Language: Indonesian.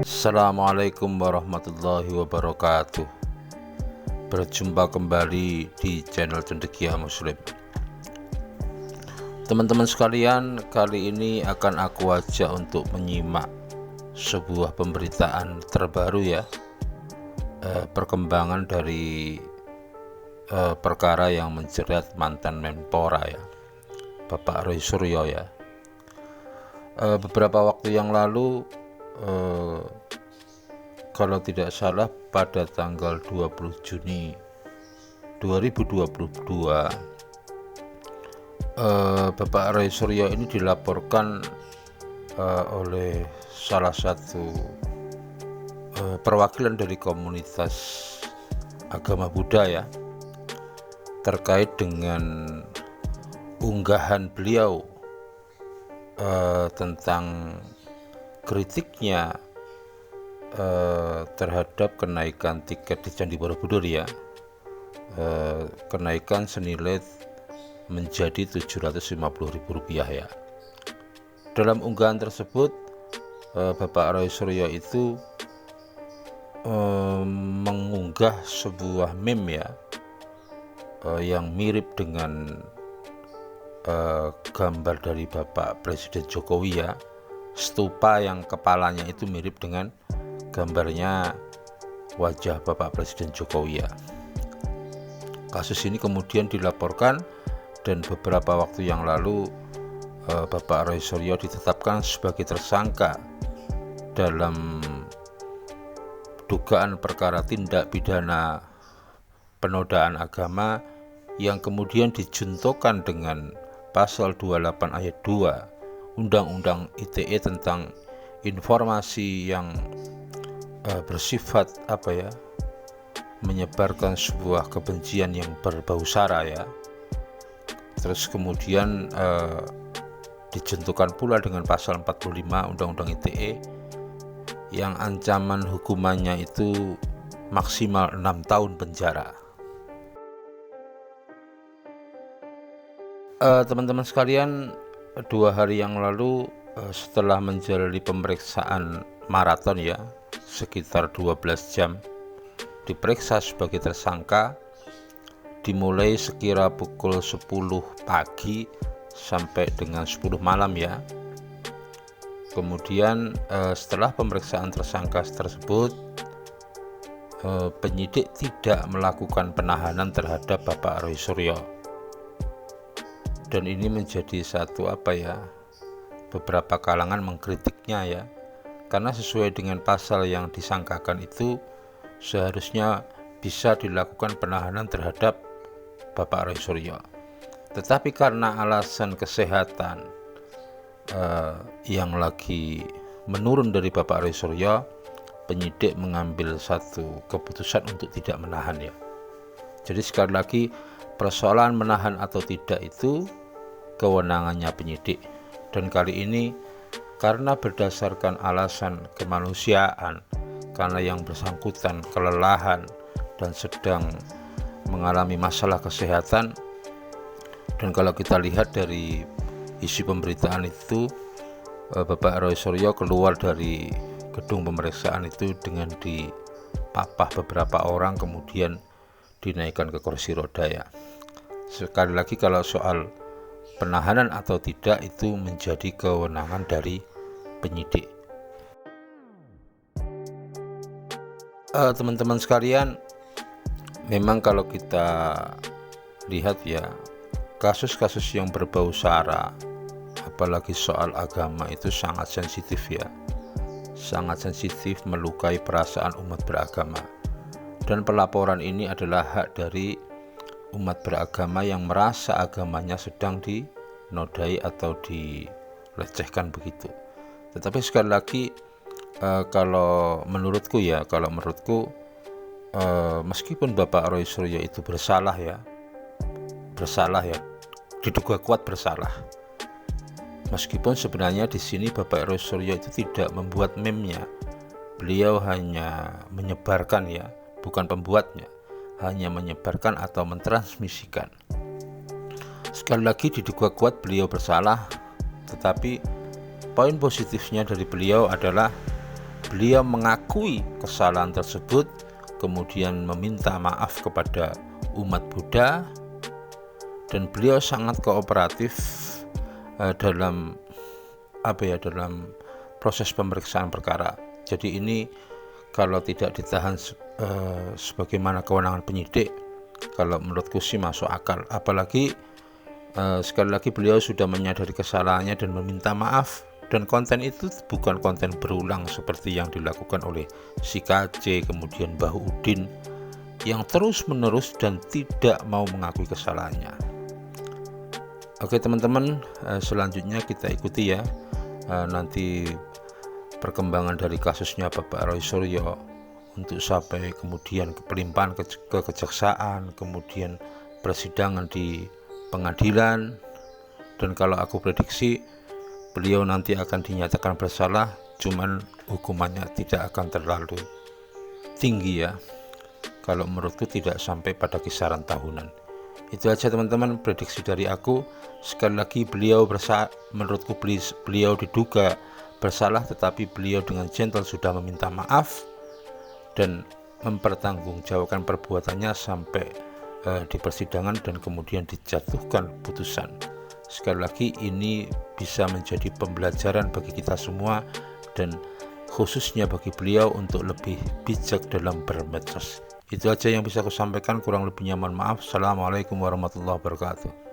Assalamualaikum warahmatullahi wabarakatuh. Berjumpa kembali di channel Cendekia Muslim. Teman-teman sekalian, kali ini akan aku ajak untuk menyimak sebuah pemberitaan terbaru ya, perkembangan dari perkara yang menjerat mantan Menpora ya, Bapak Roy Suryo ya. Beberapa waktu yang lalu, kalau tidak salah pada tanggal 20 Juni 2022, Bapak Roy Suryo ini dilaporkan oleh salah satu perwakilan dari komunitas agama Buddha ya, terkait dengan unggahan beliau tentang kritiknya terhadap kenaikan tiket di Candi Borobudur ya, kenaikan senilai menjadi Rp750.000 ya. Dalam unggahan tersebut, Bapak Roy Suryo itu mengunggah sebuah meme ya, yang mirip dengan gambar dari Bapak Presiden Jokowi ya, stupa yang kepalanya itu mirip dengan gambarnya wajah Bapak Presiden Jokowi ya. Kasus ini kemudian dilaporkan dan beberapa waktu yang lalu Bapak Roy Suryo ditetapkan sebagai tersangka dalam dugaan perkara tindak pidana penodaan agama yang kemudian dijuntokan dengan pasal 28 ayat 2 Undang-Undang ITE tentang informasi yang bersifat menyebarkan sebuah kebencian yang berbau sara ya. Terus kemudian dijentukan pula dengan pasal 45 Undang-Undang ITE yang ancaman hukumannya itu maksimal 6 tahun penjara. Teman-teman sekalian, 2 hari yang lalu setelah menjalani pemeriksaan maraton ya, sekitar 12 jam, diperiksa sebagai tersangka, dimulai sekira pukul 10 pagi sampai dengan 10 malam ya. Kemudian setelah pemeriksaan tersangka tersebut, penyidik tidak melakukan penahanan terhadap Bapak Roy Suryo. Dan ini menjadi satu beberapa kalangan mengkritiknya ya, karena sesuai dengan pasal yang disangkakan itu seharusnya bisa dilakukan penahanan terhadap Bapak Roy Suryo. Tetapi karena alasan kesehatan yang lagi menurun dari Bapak Roy Suryo, penyidik mengambil satu keputusan untuk tidak menahan ya. Jadi sekali lagi, persoalan menahan atau tidak itu kewenangannya penyidik. Dan kali ini karena berdasarkan alasan kemanusiaan, karena yang bersangkutan kelelahan dan sedang mengalami masalah kesehatan, dan kalau kita lihat dari isi pemberitaan itu, Bapak Roy Suryo keluar dari gedung pemeriksaan itu dengan dipapah beberapa orang, kemudian dinaikkan ke kursi roda ya. Sekali lagi, kalau soal penahanan atau tidak itu menjadi kewenangan dari penyidik. Teman-teman sekalian, memang kalau kita lihat ya, kasus-kasus yang berbau sara, apalagi soal agama, itu sangat sensitif ya, sangat sensitif, melukai perasaan umat beragama. Dan pelaporan ini adalah hak dari umat beragama yang merasa agamanya sedang dinodai atau dilecehkan begitu. Tetapi sekali lagi, kalau menurutku, meskipun Bapak Roy Suryo itu bersalah ya, diduga kuat bersalah. Meskipun sebenarnya di sini Bapak Roy Suryo itu tidak membuat meme-nya, beliau hanya menyebarkan ya, bukan pembuatnya, hanya menyebarkan atau mentransmisikan. Sekali lagi, diduga kuat beliau bersalah, tetapi poin positifnya dari beliau adalah beliau mengakui kesalahan tersebut, kemudian meminta maaf kepada umat Buddha, dan beliau sangat kooperatif dalam proses pemeriksaan perkara. Jadi ini kalau tidak ditahan sebagaimana kewenangan penyidik, kalau menurutku sih masuk akal. Apalagi sekali lagi beliau sudah menyadari kesalahannya dan meminta maaf, dan konten itu bukan konten berulang seperti yang dilakukan oleh si KJ, kemudian Mbah Udin yang terus menerus dan tidak mau mengakui kesalahannya. Oke teman-teman, selanjutnya kita ikuti ya nanti perkembangan dari kasusnya Bapak Roy Suryo untuk sampai kemudian pelimpahan ke kejaksaan, kemudian persidangan di pengadilan, dan kalau aku prediksi beliau nanti akan dinyatakan bersalah, cuman hukumannya tidak akan terlalu tinggi ya. Kalau menurutku tidak sampai pada kisaran tahunan. Itu aja teman-teman prediksi dari aku. Sekali lagi menurutku beliau diduga bersalah, tetapi beliau dengan gentle sudah meminta maaf dan mempertanggungjawabkan perbuatannya sampai di persidangan dan kemudian dijatuhkan putusan. Sekali lagi ini bisa menjadi pembelajaran bagi kita semua dan khususnya bagi beliau untuk lebih bijak dalam bermedsos. Itu aja yang bisa aku sampaikan, kurang lebihnya mohon maaf. Assalamualaikum warahmatullahi wabarakatuh.